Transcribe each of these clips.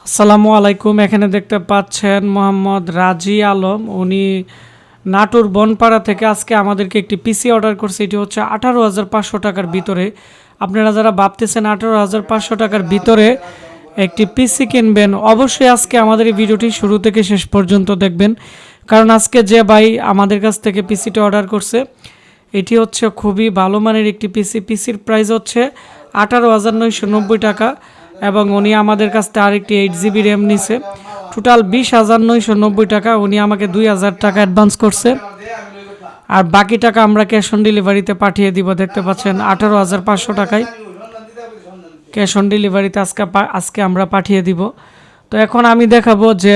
আসসালামু আলাইকুম। এখানে দেখতে পাচ্ছেন মোহাম্মদ রাজি আলম, উনি নাটোর বনপাড়া থেকে আজকে আমাদেরকে একটি পিসি অর্ডার করছে। এটি হচ্ছে 18,500 টাকার ভিতরে। আপনারা যারা ভাবতেছেন 18,500 টাকার ভিতরে একটি পিসি কিনবেন, অবশ্যই আজকে আমাদের এই ভিডিওটি শুরু থেকে শেষ পর্যন্ত দেখবেন, কারণ আজকে যে ভাই আমাদের কাছ থেকে পিসিটা অর্ডার করছে এটি হচ্ছে খুবই ভালো মানের একটি পিসির প্রাইস হচ্ছে 18,990 টাকা, এবং উনি আমাদের কাছ থেকে আরেকটি 8 GB র্যাম নিছে। টোটাল 20,990 টাকা। উনি আমাকে 2,000 টাকা অ্যাডভান্স করছে, আর বাকি টাকা আমরা ক্যাশ অন ডেলিভারিতে পাঠিয়ে দিব। দেখতে পাচ্ছেন 18,500 টাকায় ক্যাশ অন ডেলিভারিতে আজকে আমরা পাঠিয়ে দিব। তো এখন আমি দেখাবো যে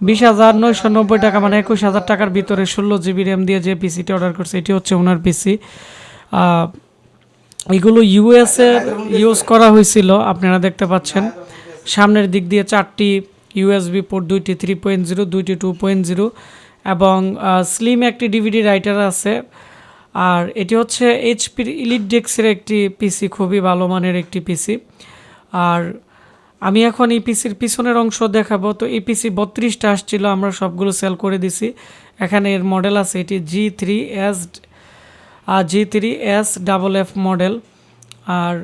20,990 টাকা মানে 21,000 টাকার ভিতরে 16 GB র্যাম দিয়ে যে পিসিটি অর্ডার করছে এটি হচ্ছে ওনার পিসি। এগুলো ইউএসএ ইউজ করা হয়েছিল, আপনারা দেখতে পাচ্ছেন। সামনের দিক দিয়ে 4টি ইউএসবি পোর্ট, 2টি 3.0, 2টি 2.0 এবং স্লিম একটি ডিভিডি রাইটার আছে। আর এটি হচ্ছে এইচপির ইলিট ডেক্সের একটি পিসি, খুবই ভালো মানের একটি পিসি। আর আমি এখন এই পিসির পিছনের অংশ দেখাবো। তো এই পিসি 32টা আসছিল, আমরা সবগুলো সেল করে দিছি। এখানে এর মডেল আছে, এটি G3S মডেল। আর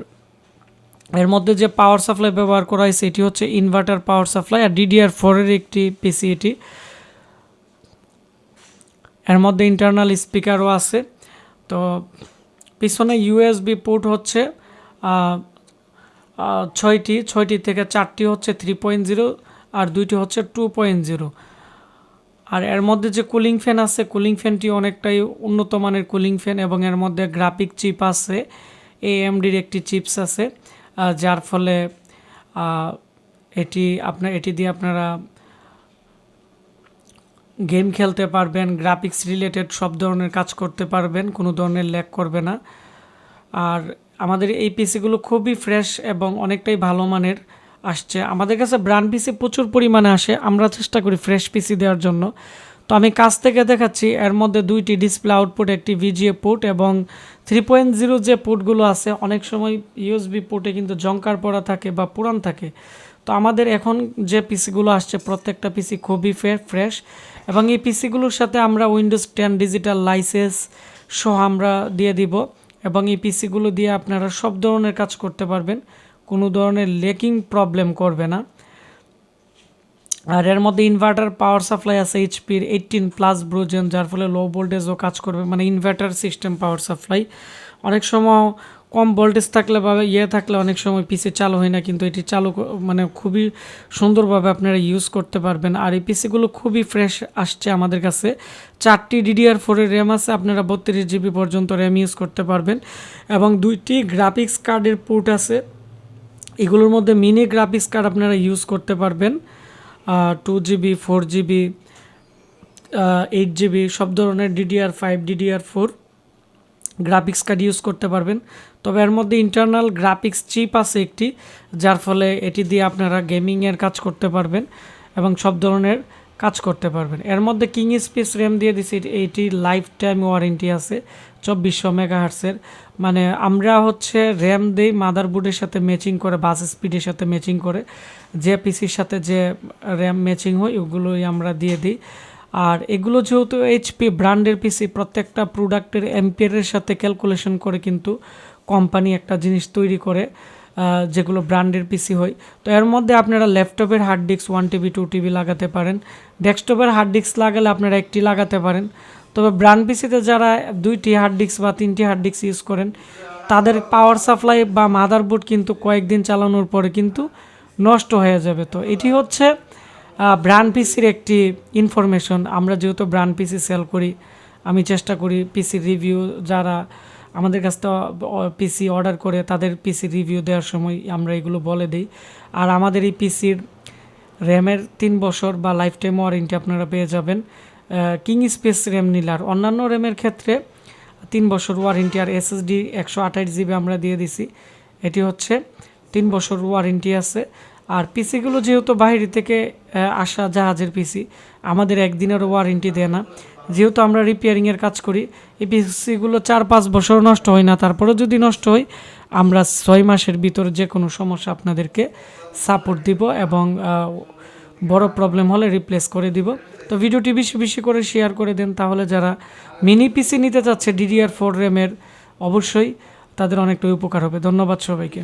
এর মধ্যে যে পাওয়ার সাপ্লাই ব্যবহার করা হয়েছে এটি হচ্ছে ইনভার্টার পাওয়ার সাপ্লাই, আর DDR4 এর একটি পিসি এটি। এর মধ্যে ইন্টারনাল স্পিকারও আছে। তো পিছনে ইউএসবি পোর্ট হচ্ছে 6টি থেকে 4টি হচ্ছে 3.0 আর 2টি হচ্ছে 2.0। আর এর মধ্যে যে কুলিং ফ্যান আছে, কুলিং ফ্যানটি অনেকটাই উন্নত মানের কুলিং ফ্যান, এবং এর মধ্যে গ্রাফিক চিপ আছে, AMDর একটি চিপস আছে, যার ফলে এটি দিয়ে আপনারা গেম খেলতে পারবেন, গ্রাফিক্স রিলেটেড সব ধরনের কাজ করতে পারবেন, কোনো ধরনের ল্যাগ করবে না। আর আমাদের এই পিসিগুলো খুবই ফ্রেশ এবং অনেকটাই ভালো মানের আসছে। আমাদের কাছে ব্র্যান্ড পিসি প্রচুর পরিমাণে আসে, আমরা চেষ্টা করি ফ্রেশ পিসি দেওয়ার জন্য। তো আমি কাছ থেকে দেখাচ্ছি, এর মধ্যে 2টি ডিসপ্লে আউটপুট, একটি VGA পোর্ট এবং 3.0 যে পোর্টগুলো আছে, অনেক সময় USB পোর্টে কিন্তু জংকার পড়া থাকে বা পুরান থাকে। তো আমাদের এখন যে পিসিগুলো আসছে প্রত্যেকটা পিসি খুবই ফ্রেশ, এবং এই পিসিগুলোর সাথে আমরা উইন্ডোজ 10 ডিজিটাল লাইসেন্স সহ আমরা দিয়ে দিব, এবং এই পিসিগুলো দিয়ে আপনারা সব ধরনের কাজ করতে পারবেন, কোনো ধরনের লেকিং প্রবলেম করবে না। আর এর মধ্যে ইনভার্টার পাওয়ার সাপ্লাই আছে এইচপির 18+ ব্রোজেন, যার ফলে লো ভোল্টেজও কাজ করবে, মানে ইনভার্টার সিস্টেম পাওয়ার সাপ্লাই। অনেক সময় কম ভোল্টেজ থাকলে বা থাকলে অনেক সময় পিসি চালু হয় না, কিন্তু এটি চালু মানে খুবই সুন্দরভাবে আপনারা ইউজ করতে পারবেন। আর এই পিসিগুলো খুবই ফ্রেশ আসছে আমাদের কাছে। 4টি DDR4 এর র্যাম আছে, আপনারা 32 GB পর্যন্ত র্যাম ইউজ করতে পারবেন, এবং 2টি গ্রাফিক্স কার্ডের পোর্ট আছে। এগুলোর মধ্যে মিনি গ্রাফিক্স কার্ড আপনারা ইউজ করতে পারবেন, 2GB, 4GB, 8GB সব ধরনের DDR5, DDR4 graphics card use করতে পারবেন। তবে এর মধ্যে ইন্টারনাল গ্রাফিক্স চিপ আছে একটি, যার ফলে এটি দিয়ে আপনারা গেমিংয়ের কাজ করতে পারবেন এবং সব ধরনের কাজ করতে পারবেন। এর মধ্যে কিং স্পেস র্যাম দিয়ে দিছি, এটি লাইফ টাইম ওয়ারেন্টি আছে 2400 মেগাহার্টসের। মানে আমরা হচ্ছে র্যাম দেই মাদারবোর্ডের সাথে ম্যাচিং করে, বাস স্পিডের সাথে ম্যাচিং করে, যে পিসির সাথে যে র্যাম ম্যাচিং হয় ওগুলোই আমরা দিয়ে দিই। আর এগুলো যেহেতু HP ব্র্যান্ডের পিসি, প্রত্যেকটা প্রোডাক্টের অ্যাম্পিয়ারের সাথে ক্যালকুলেশন করে কিন্তু কোম্পানি একটা জিনিস তৈরি করে, যেগুলো ব্র্যান্ডের পিসি হয়। তো এর মধ্যে আপনারা ল্যাপটপের হার্ড ডিস্ক 1TB 2TB লাগাতে পারেন, ডেস্কটপের হার্ড ডিস্ক লাগালে আপনারা একটি লাগাতে পারেন। তবে ব্র্যান্ড পিসিতে যারা 2টি হার্ড ডিস্ক বা 3টি হার্ড ডিস্ক ইউজ করেন, তাদের পাওয়ার সাপ্লাই বা মাদারবোর্ড কিন্তু কয়েকদিন চালানোর পরে কিন্তু নষ্ট হয়ে যাবে। তো এটি হচ্ছে ব্র্যান্ড পিসির একটি ইনফরমেশন। আমরা যেহেতু ব্র্যান্ড পিসি সেল করি, আমি চেষ্টা করি পিসির রিভিউ, যারা আমাদের কাছ থেকে পিসি অর্ডার করে তাদের পিসির রিভিউ দেওয়ার সময় আমরা এগুলো বলে দিই। আর আমাদের এই পিসির র্যামের 3 বছর বা লাইফ টাইম ওয়ারেন্টি আপনারা পেয়ে যাবেন কিং স্পেস র্যাম নিলে। আর অন্যান্য র্যামের ক্ষেত্রে 3 বছর ওয়ারেন্টি, আর SSD 128GB আমরা দিয়ে দিছি, এটি হচ্ছে 3 বছর ওয়ারেন্টি আছে। আর পিসিগুলো যেহেতু বাইরে থেকে আসা জাহাজের পিসি, আমাদের একদিনেরও ওয়ারেন্টি দেয় না। যেহেতু আমরা রিপেয়ারিংয়ের কাজ করি, এই পিসিগুলো 4-5 বছর নষ্ট হয় না, তারপরেও যদি নষ্ট হয় আমরা 6 মাসের ভিতরে যে কোনো সমস্যা আপনাদেরকে সাপোর্ট দিব এবং বড় প্রবলেম হলে রিপ্লেস করে দিব। তো ভিডিওটি বেশি বেশি করে শেয়ার করে দেন, তাহলে যারা মিনি পিসি নিতে চাচ্ছে DDR4 র্যামের অবশ্যই তাদের অনেকটা উপকার হবে। ধন্যবাদ সবাইকে।